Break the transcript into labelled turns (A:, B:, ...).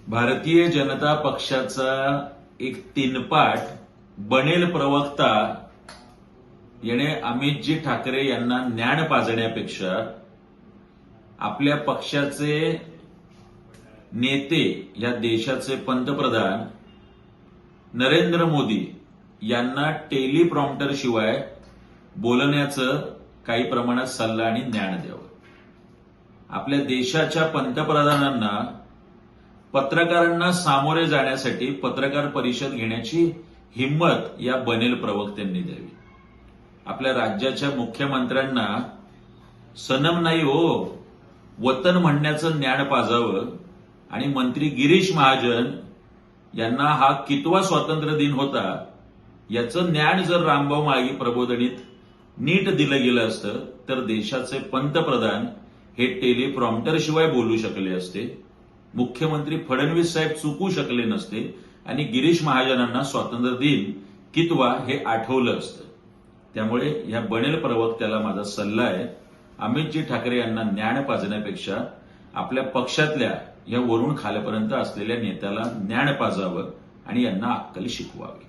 A: भारतीय जनता पक्षाचा एक तीनपाट बनेल प्रवक्ता याने अमितजी ठाकरे यांना ज्ञान पाजण्यापेक्षा आपल्या पक्षाचे नेते या देशाचे पंतप्रधान नरेंद्र मोदी यांना टेलिप्रॉम्प्टर शिवाय बोलण्याचं काही प्रमाणात सल्ला आणि ज्ञान द्यावं। आपल्या देशाच्या पंतप्रधानांना पत्रकारांना सामोरे जाण्यासाठी पत्रकार परिषद घेण्याची हिंमत या बनेल प्रवक्त्यांनी द्यावी। आपल्या राज्याच्या मुख्यमंत्र्यांना सनम नाही हो, वतन म्हणण्याचं ज्ञान पाजावं आणि मंत्री गिरीश महाजन यांना हा कितवा स्वातंत्र्य दिन होता याचं ज्ञान जर रामभाऊ म्हाळगी प्रबोधिनीत नीट दिलं गेलं असतं तर देशाचे पंतप्रधान हे टेलिप्रॉम्प्टर शिवाय बोलू शकले असते, मुख्यमंत्री फडणवीस साहेब चुकू शकले नसते आणि गिरीश महाजनांना स्वातंत्र्य दिन कितवा हे आठवलं असतं। त्यामुळे या बनेल प्रवक्त्याला माझा सल्ला आहे, अमितजी ठाकरे यांना ज्ञान पाजण्यापेक्षा आपल्या पक्षातल्या या वरून खालपर्यंत असलेल्या नेत्याला ज्ञान पाजावं आणि यांना अक्कल शिकवावी।